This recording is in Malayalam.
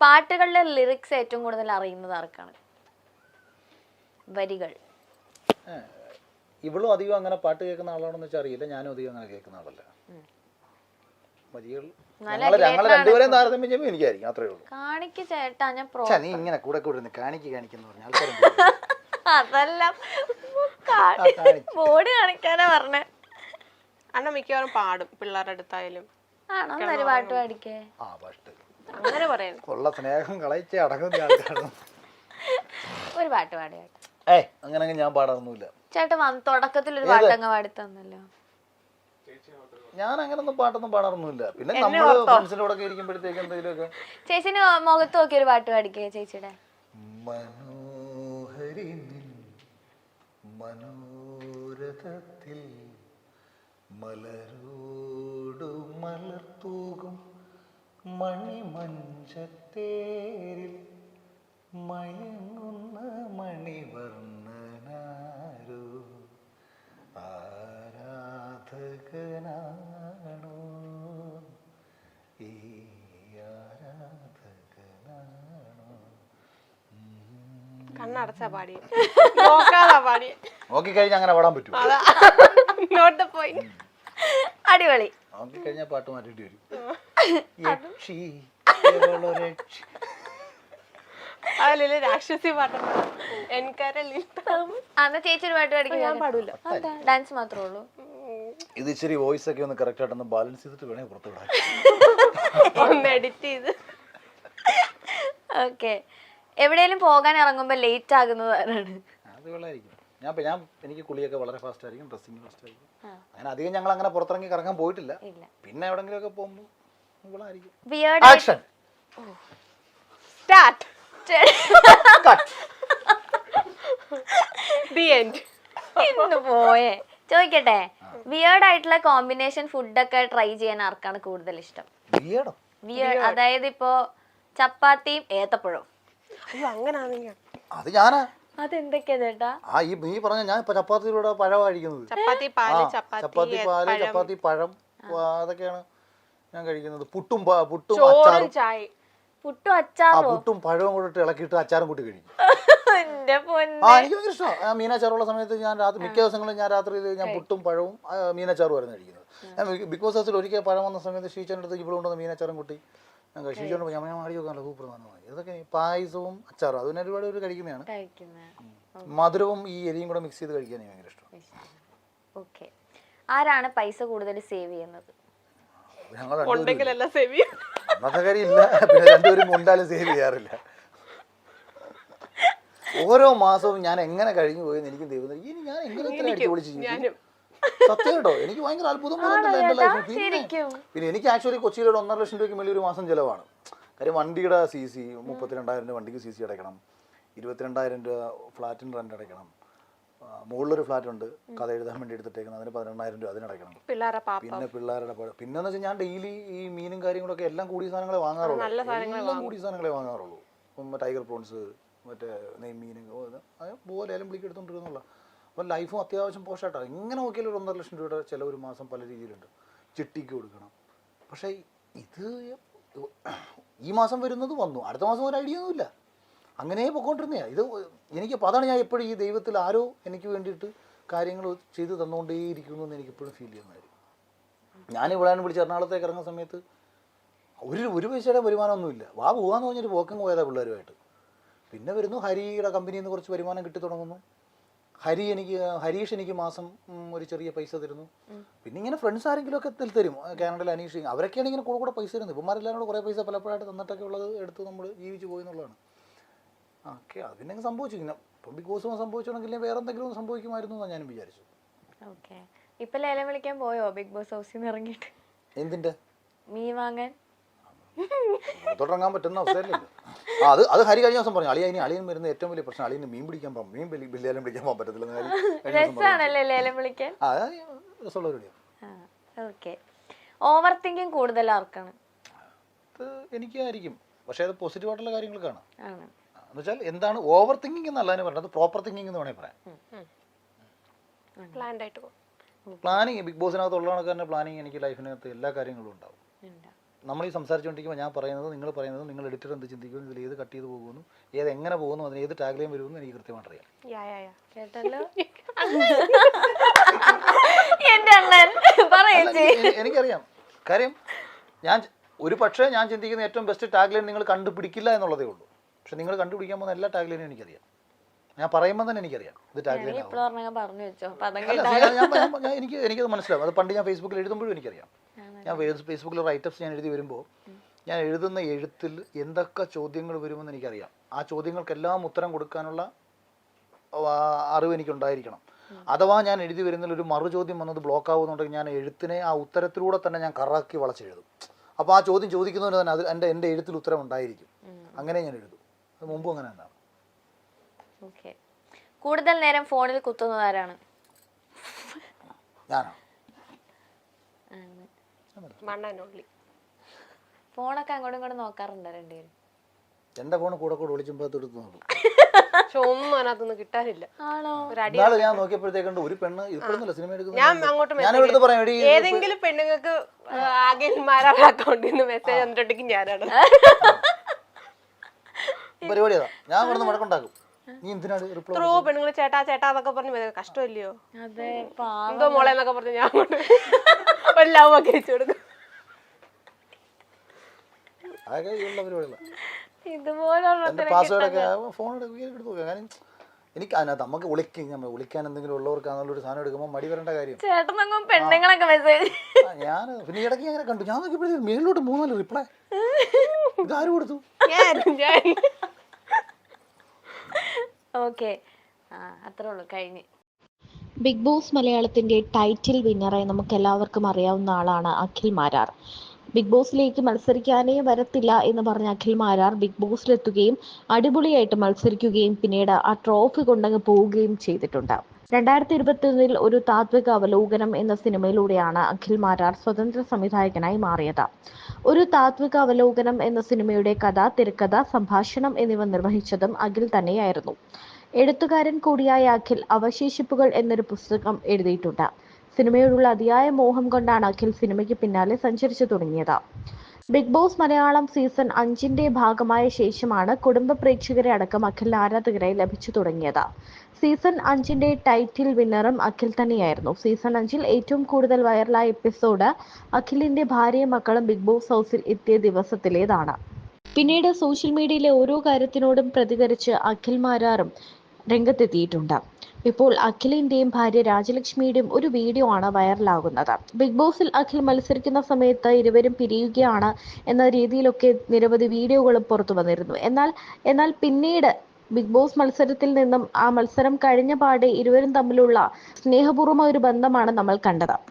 പാട്ടുകളുടെ ലിറിക്സ് ഏറ്റവും കൂടുതൽ അറിയുന്നത് ആർക്കാണ്? വരികൾ. ഇവളും അധികം അങ്ങനെ പാട്ട് കേൾക്കുന്ന ആളാണെന്ന് വെച്ചാൽ അറിയില്ല. ഞാനും അധികം അങ്ങനെ കേൾക്കുന്ന ആളല്ല. വരികൾ ഞങ്ങൾ രണ്ടുപേരെയും താരതമ്യം ചെയ്യുമ്പോൾ എനിക്കായിരിക്കും. അത്രേ ഉള്ളൂ. കാണിക്ക് ചേട്ടാ, ഞാൻ നീ ഇങ്ങനെ കൂടെ കൂടെ കാണിക്കുന്നു പറഞ്ഞ ആൾക്കാർ അതല്ല ബോർഡ് കാണിക്കാനാ പറഞ്ഞേ. അണ്ണ മിക്കവാറും പാടും പിള്ളേരുടെ അടുത്തായാലും. ആണോ? ഒരു പാട്ട് പാടിക്കേ. അങ്ങനെ പറയാം. ഉള്ള സ്നേഹം കളയിച്ച് അടങ്ങുന്ന ആൾക്കാരാണ്. ഒരു പാട്ട് പാടിയാട്ടെ. അങ്ങനെ ഞാൻ പാടാറൊന്നുമില്ല. ചേട്ടൻ തുടക്കത്തിൽ ഒരു പാട്ടങ്ങ് പാടി തന്നല്ലോ. ഞാൻ അങ്ങനൊന്നും പാട്ടൊന്നും പാടാറൊന്നുമില്ല. പിന്നെ നമ്മള് ഫ്രണ്ട്സിന്റെ കൂടെ ഇരിക്കുമ്പോഴത്തേക്ക് എന്തെങ്കിലുമൊക്കെ. ചേച്ചിന് മുഖത്ത് നോക്കി ഒരു പാട്ട് പാടിക്കേ ചേച്ചിയുടെ. മനോഹരി മനോരഥത്തിൽ മലരോടു മലർത്തൂകും മണിമഞ്ചത്തേരിൽ മയങ്ങുന്ന മണിവർണ്ണനാരോ ആരാധകനാണോ ഈ ആരാധകനാണോ. കണ്ണടച്ചാ പാടിയ നോക്കാതാ പാടിയ. നോക്കിക്കഴിഞ്ഞാൽ അങ്ങനെ പാടാൻ പറ്റും. അടിപൊളി. നോക്കിക്കഴിഞ്ഞാൽ പാട്ട് മാറ്റിട്ട് വരും. അതല്ലേ രാക്ഷസി പാട്ടുണ്ട്. അന്ന് ചേച്ചി ഒരു പാട്ട് പാടിക്കാൻ ഞാൻ പാടൂല. ഡാൻസ് മാത്രമേ ഉള്ളൂ. ഇത് ഇച്ചിരി വോയിസ് ഒക്കെ ഒന്ന് കറക്റ്റ് ആയിട്ടൊന്ന് ബാലൻസ് ചെയ്തിട്ട് വേണേ പുറത്ത് വിടാൻ. എഡിറ്റ് ചെയ്ത്. ഓക്കെ. എവിടെയെങ്കിലും പോകാൻ ഇറങ്ങുമ്പോ ലേറ്റ് ആകുന്നത് ആരാണ്? അത് വെള്ളമായിരിക്കും. ഞാൻ എനിക്ക് കുളിയൊക്കെ വളരെ ഫാസ്റ്റ് ആയിരിക്കും, ഡ്രസ്സിങ് ഫാസ്റ്റ് ആയിരിക്കും. അങ്ങനെ അധികം ഞങ്ങൾ അങ്ങനെ പുറത്തിറങ്ങി കറങ്ങാൻ പോയിട്ടില്ല. പിന്നെ എവിടെങ്കിലും ഒക്കെ പോകുമ്പോൾ ഇവളായിരിക്കും. Action start. The end. ഇന്ന് പോയേ. ചോദിക്കട്ടെ, വിയേർഡ് ആയിട്ടുള്ള കോമ്പിനേഷൻ ഫുഡൊക്കെ ട്രൈ ചെയ്യാൻ ആർക്കാണ് കൂടുതൽ ഇഷ്ടം? വിയേർഡ് അതായത് ഇപ്പോ ചപ്പാത്തിയും ഏത്തപ്പഴവും. അയ്യോ അങ്ങനാണെങ്കിൽ അത് ഞാനാ. അതെന്തൊക്കെയാ ചേട്ടാ? നീ പറഞ്ഞ ഞാൻ ഇപ്പൊ ചപ്പാത്തിയിലൂടെ പഴമാണ് കഴിക്കുന്നത്. ചപ്പാത്തി പാല്, ചപ്പാത്തി പഴം, അതൊക്കെയാണ് ഞാൻ കഴിക്കുന്നത്. പുട്ടും ചോറും ചായ. പുട്ടും പഴവും കൂടെ ഇളക്കിയിട്ട് അച്ചാറും കൂട്ടി കഴിക്കും. എനിക്ക് ഭയങ്കര ഇഷ്ടമാണ്. മീനാച്ചാറുള്ള സമയത്ത് ഞാൻ മിക്ക ദിവസങ്ങളും ഞാൻ രാത്രി ഞാൻ പുട്ടും പഴവും മീനാച്ചാറും ആയിരുന്നു കഴിക്കുന്നത്. ഞാൻ ബിഗ് ബോസ് ഹൗസിൽ ഒരിക്കൽ പഴം വന്ന സമയത്ത് ഷീച്ചൻ്റെ അടുത്ത് ഇവിടെ കൊണ്ടുവന്ന മീനാച്ചാറും കൂട്ടി ഞാൻ ഷീച്ചോണ്ട് ഞാൻ മാടി നോക്കാനല്ലോ സൂപ്പർ നന്നായി. ഇതൊക്കെ പായസവും അച്ചാറും അതിന് ഒരുപാട് ഒരു കഴിക്കുന്നതാണ്. മധുരവും ഈ എരിയും കൂടെ മിക്സ് ചെയ്ത് കഴിക്കാൻ എനിക്ക് ഭയങ്കര ഇഷ്ടം. ഓക്കെ. ആരാണ് പൈസ കൂടുതൽ സേവ് ചെയ്യുന്നത്? അന്നത്തെ കാര്യം ഇല്ല. പിന്നെ രണ്ടുപേരും മുണ്ടാലും സേവ് ചെയ്യാറില്ല. ഓരോ മാസവും ഞാൻ എങ്ങനെ കഴിഞ്ഞു പോയെന്ന് എനിക്കും ദൈവം ഇനി ഞാൻ എങ്ങനെ ഇത്ര അടിച്ചു പൊളിച്ച് ചെയ്യും. സത്യം കേട്ടോ, എനിക്ക് ഭയങ്കര അത്ഭുതം തോന്നുന്നില്ല എൻ്റെ ലൈഫിൽ. പിന്നെ എനിക്ക് ആക്ച്വലി കൊച്ചിയിൽ 1.5 ലക്ഷം രൂപയ്ക്ക് മേലെ ഒരു മാസം ചിലവാണ്. കാര്യം വണ്ടിയുടെ CC 32,000 രൂപ വണ്ടിക്ക് CC അടയ്ക്കണം, 22,000 രൂപ ഫ്ലാറ്റിന് റെന്റ് അടയ്ക്കണം, മുകളിലൊരു ഫ്ലാറ്റ് ഉണ്ട് കഥ എഴുതാൻ വേണ്ടി എടുത്തിട്ടേക്കണം, അതിന് 12,000 രൂപ അതിനടയ്ക്കണം. പിന്നെ പിള്ളേരുടെ പിന്നെന്ന് വെച്ചാൽ ഞാൻ ഡെയിലി ഈ മീനും കാര്യങ്ങളൊക്കെ എല്ലാം കൂടിയ സാധനങ്ങളെ വാങ്ങാറുള്ളൂ. എല്ലാം കൂടിയ സാധനങ്ങളെ വാങ്ങാറുള്ളൂ. ടൈഗർ പ്രോൺസ്, മറ്റേ നെയ്മീൻ പോലെ ഏലം വിളിക്ക് എടുത്തോണ്ടിരുന്നുള്ള. അപ്പം ലൈഫും അത്യാവശ്യം പോഷായിട്ടാണ്. ഇങ്ങനെ നോക്കിയാലും 1.5 ലക്ഷം രൂപയുടെ ചിലവ് ഒരു മാസം പല രീതിയിലുണ്ട്. ചിട്ടിക്ക് കൊടുക്കണം. പക്ഷേ ഇത് ഈ മാസം വരുന്നത് വന്നു, അടുത്ത മാസം ഒരു ഐഡിയ ഒന്നുമില്ല, അങ്ങനെ പൊക്കോണ്ടിരുന്നതാണ്. ഇത് എനിക്ക് അതാണ് ഞാൻ എപ്പോഴും ഈ ദൈവത്തിൽ ആരോ എനിക്ക് വേണ്ടിയിട്ട് കാര്യങ്ങൾ ചെയ്ത് തന്നുകൊണ്ടേയിരിക്കുന്നു എന്ന് എനിക്കെപ്പോഴും ഫീൽ ചെയ്യുന്ന കാര്യം. ഞാൻ ഇവിടെ വിളിച്ച് എറണാകുളത്തേക്ക് ഇറങ്ങുന്ന സമയത്ത് ഒരു പൈസയുടെ വരുമാനമൊന്നുമില്ല. പോകാമെന്ന് പറഞ്ഞൊരു പോക്കം പോയതാണ് പിള്ളേരുമായിട്ട്. പിന്നെ വരുന്നു ഹരിയുടെ കമ്പനിയിൽ നിന്ന് കുറച്ച് വരുമാനം കിട്ടി തുടങ്ങുന്നു. ഹരീഷ് എനിക്ക് മാസം ഒരു ചെറിയ പൈസ തരുന്നു. പിന്നെ ഇങ്ങനെ ഫ്രണ്ട്സ് ആരെങ്കിലും ഒക്കെ തരും. കാനഡയിൽ അനീഷ്, അവരൊക്കെയാണ് ഇങ്ങനെ കൂടെ പൈസ തരുന്നത്. ഇവന്മാരെല്ലാവരും കൂടെ കുറേ പൈസ പലപ്പോഴായിട്ട് തന്നിട്ടൊക്കെ ഉള്ളത് എടുത്ത് നമ്മൾ ജീവിച്ച് പോയി എന്നുള്ളതാണ്. ഓക്കെ, അത് പിന്നെ സംഭവിച്ചു. ഇപ്പം ബിഗ് ബോസ് സംഭവിച്ചിട്ടുണ്ടെങ്കിൽ വേറെ എന്തെങ്കിലും സംഭവിക്കുമായിരുന്നു എന്നാണ് ഞാനും വിചാരിച്ചു. ഓക്കെ. ഇപ്പം ലേലം വിളിക്കാൻ പോയോ ബിഗ് ബോസ് ഹൗസിൽ നിന്ന് ഇറങ്ങിയിട്ട്? എന്തിൻ്റെ? മീൻ വാങ്ങാൻ തുടങ്ങാൻ പറ്റുന്ന അവസ്ഥയല്ലേ. അത് ഹരി കഴിഞ്ഞ ദിവസം പറഞ്ഞു, അളിയൻ വരുന്ന ഏറ്റവും വലിയ പ്രശ്നം അളിയന് മീൻ പിടിക്കാൻ പോകാം, ലേലം പിടിക്കാൻ പോകാൻ പറ്റത്തില്ല. രസമുള്ള പരിപാടിയാണ്. ഓക്കെ. ഓവർ തിങ്കിങ് കൂടുതൽ ആർക്കാണ്? എനിക്കായിരിക്കും. പക്ഷേ അത് പോസിറ്റീവായിട്ടുള്ള കാര്യങ്ങൾക്കാണ്. എന്ന് വെച്ചാൽ എന്താണ് ഓവർ തിങ്കിങ് എന്നല്ല പറഞ്ഞത്, പ്രോപ്പർ തിങ്കിങ് എന്ന് വേണമെങ്കിൽ പറയാം. പ്ലാനിങ് ബിഗ് ബോസിനകത്ത് ഉള്ള കണക്ക് തന്നെ പ്ലാനിങ് എനിക്ക് ലൈഫിനകത്ത് എല്ലാ കാര്യങ്ങളും ഉണ്ടാവും. നമ്മൾ ഈ സംസാരിച്ചുകൊണ്ടിരിക്കുമ്പോൾ ഞാൻ പറയുന്നത് നിങ്ങൾ പറയുന്നത് നിങ്ങൾ എഡിറ്റർ എന്ത് ചിന്തിക്കുന്നു, ഇതിൽ ഏത് കട്ട് ചെയ്ത് പോകുന്നു, ഏത് എങ്ങനെ പോകുന്നു, അതിന് ഏത് ടാഗ്ലൈൻ വരുമെന്ന് എനിക്ക് കൃത്യമായിട്ട് അറിയാം. കേട്ടല്ലോ എന്റെ അണ്ണൻ പറയേ. എനിക്കറിയാം. കാര്യം ഞാൻ ഒരു പക്ഷേ ഞാൻ ചിന്തിക്കുന്ന ഏറ്റവും ബെസ്റ്റ് ടാഗ്ലൈൻ നിങ്ങൾ കണ്ടുപിടിക്കില്ല എന്നുള്ളതേ ഉള്ളൂ. പക്ഷെ നിങ്ങൾ കണ്ടുപിടിക്കാൻ പോകുന്ന എല്ലാ ടാഗ്ലൈനും എനിക്കറിയാം. ഞാൻ പറയുമ്പോൾ തന്നെ എനിക്കറിയാം ഇത് ടാഗ്ലൈൻ. എനിക്കത് മനസ്സിലാവും. അത് പണ്ട് ഞാൻ ഫേസ്ബുക്കിൽ എഴുതുമ്പോഴും എനിക്കറിയാം. ഞാൻ ഫേസ്ബുക്കിൽ റൈറ്റപ്സ് ഞാൻ എഴുതി വരുമ്പോൾ ഞാൻ എഴുതുന്ന എഴുത്തിൽ എന്തൊക്കെ ചോദ്യങ്ങൾ വരുമെന്ന് എനിക്കറിയാം. ആ ചോദ്യങ്ങൾക്കെല്ലാം ഉത്തരം കൊടുക്കാനുള്ള അറിവ് എനിക്കുണ്ടായിരിക്കണം. അഥവാ ഞാൻ എഴുതി വരുന്നതിൽ ഒരു മറുചോദ്യം വന്നത് ബ്ലോക്ക് ആവുന്നുണ്ടെങ്കിൽ ഞാൻ എഴുത്തിനെ ആ ഉത്തരത്തിലൂടെ തന്നെ ഞാൻ കറക്കി വളച്ചെഴുതും. അപ്പോൾ ആ ചോദ്യം ചോദിക്കുന്നതിന് തന്നെ അത് എൻ്റെ എഴുത്തിൽ ഉത്തരം ഉണ്ടായിരിക്കും. അങ്ങനെ ഞാൻ എഴുതും. അത് മുമ്പും അങ്ങനെ തന്നെയാണ്. കൂടുതൽ നേരം ഫോണിൽ കുത്തുന്നതാരാണ്? ഞാനോ? ഫോണൊക്കെ അങ്ങോട്ടും ഇങ്ങോട്ടും നോക്കാറുണ്ടോ രണ്ടുപേരും? എന്റെ ഫോൺ കൂടെ വിളിച്ചുമ്പോ എടുത്ത് നോക്കും. ഒന്നും അതിനകത്തൊന്നും കിട്ടാനില്ല. ഞാൻ നോക്കിയപ്പോഴത്തേക്കുണ്ട് ഒരു പെണ്ണ് ഇപ്പോഴൊന്നുമില്ല സിനിമ എടുക്കുന്നത്. ഏതെങ്കിലും പെണ്ണുങ്ങൾക്ക് അഖിൽമാരുടെ അക്കൗണ്ടിൽ നിന്ന് മെസ്സേജ് വന്നിട്ടുണ്ടെങ്കിൽ ഞാനാണ് പരിപാടി. അതാ ഞാൻ ഇവിടെ വഴക്കുണ്ടാക്കും. നീ എന്തിനാണ് പെണ്ണുങ്ങൾ ചേട്ടാ ചേട്ടാ എന്നൊക്കെ പറഞ്ഞു കഷ്ടമല്ലയോ എന്തോ മോളെ എന്നൊക്കെ പറഞ്ഞു ഞാൻ അങ്ങോട്ട് ഒരു ലവ് ഒക്കെ അയച്ചു കൊടുക്കും. എനിക്ക് അതിനകത്ത് നമുക്ക് വിളിക്കാൻ എന്തെങ്കിലും ഉള്ളവർക്കാണെന്നുള്ള ഒരു സാധനം എടുക്കുമ്പോൾ മടി വരേണ്ട കാര്യം. ഞാൻ പിന്നെ ഇടയ്ക്ക് അങ്ങനെ കണ്ടു. ഞാൻ നോക്കിയപ്പോഴത്തേക്ക് മേളിലോട്ട് 3-4 റിപ്ലൈ. ഇതാരും കൊടുത്തു? അത്രേ ഉള്ളൂ, കഴിഞ്ഞ്. ബിഗ് ബോസ് മലയാളത്തിന്റെ ടൈറ്റിൽ വിന്നറായി നമുക്ക് എല്ലാവർക്കും അറിയാവുന്ന ആളാണ് അഖിൽ മാരാർ. ബിഗ് ബോസിലേക്ക് മത്സരിക്കാനേ വരത്തില്ല എന്ന് പറഞ്ഞ അഖിൽ മാരാർ ബിഗ് ബോസിലെത്തുകയും അടിപൊളിയായിട്ട് മത്സരിക്കുകയും പിന്നീട് ആ ട്രോഫി കൊണ്ടങ്ങ് പോവുകയും ചെയ്തിട്ടുണ്ട്. 2021 ഒരു താത്വിക അവലോകനം എന്ന സിനിമയിലൂടെയാണ് അഖിൽ മാരാർ സ്വതന്ത്ര സംവിധായകനായി മാറിയത്. ഒരു താത്വിക അവലോകനം എന്ന സിനിമയുടെ കഥ, തിരക്കഥ, സംഭാഷണം എന്നിവ നിർവഹിച്ചതും അഖിൽ തന്നെയായിരുന്നു. എഴുത്തുകാരൻ കൂടിയായ അഖിൽ അവശേഷിപ്പുകൾ എന്നൊരു പുസ്തകം എഴുതിയിട്ടുണ്ട്. സിനിമയോടുള്ള അതിയായ മോഹം കൊണ്ടാണ് അഖിൽ സിനിമയ്ക്ക് പിന്നാലെ സഞ്ചരിച്ചു തുടങ്ങിയത്. ബിഗ് ബോസ് മലയാളം സീസൺ 5 ഭാഗമായ ശേഷമാണ് കുടുംബ പ്രേക്ഷകരെ അടക്കം അഖിൽ ആരാധകരായി ലഭിച്ചു തുടങ്ങിയത്. സീസൺ 5 ടൈറ്റിൽ വിന്നറും അഖിൽ തന്നെയായിരുന്നു. സീസൺ 5 ഏറ്റവും കൂടുതൽ വൈറലായ എപ്പിസോഡ് അഖിലിന്റെ ഭാര്യയും മക്കളും ബിഗ് ബോസ് ഹൗസിൽ എത്തിയ ദിവസത്തിലേതാണ്. പിന്നീട് സോഷ്യൽ മീഡിയയിലെ ഓരോ കാര്യത്തിനോടും പ്രതികരിച്ച് അഖിൽ മാരാറും രംഗത്തെത്തിയിട്ടുണ്ട്. ഇപ്പോൾ അഖിലിന്റെയും ഭാര്യ രാജലക്ഷ്മിയുടെയും ഒരു വീഡിയോ ആണ് വൈറലാകുന്നത്. ബിഗ് ബോസിൽ അഖിൽ മത്സരിക്കുന്ന സമയത്ത് ഇരുവരും പിരിയുകയാണ് എന്ന രീതിയിലൊക്കെ നിരവധി വീഡിയോകളും പുറത്തു വന്നിരുന്നു. എന്നാൽ പിന്നീട് ബിഗ് ബോസ് മത്സരത്തിൽ നിന്നും ആ മത്സരം കഴിഞ്ഞ പാടെ ഇരുവരും തമ്മിലുള്ള സ്നേഹപൂർവ്വമായ ഒരു ബന്ധമാണ് നമ്മൾ കണ്ടത്.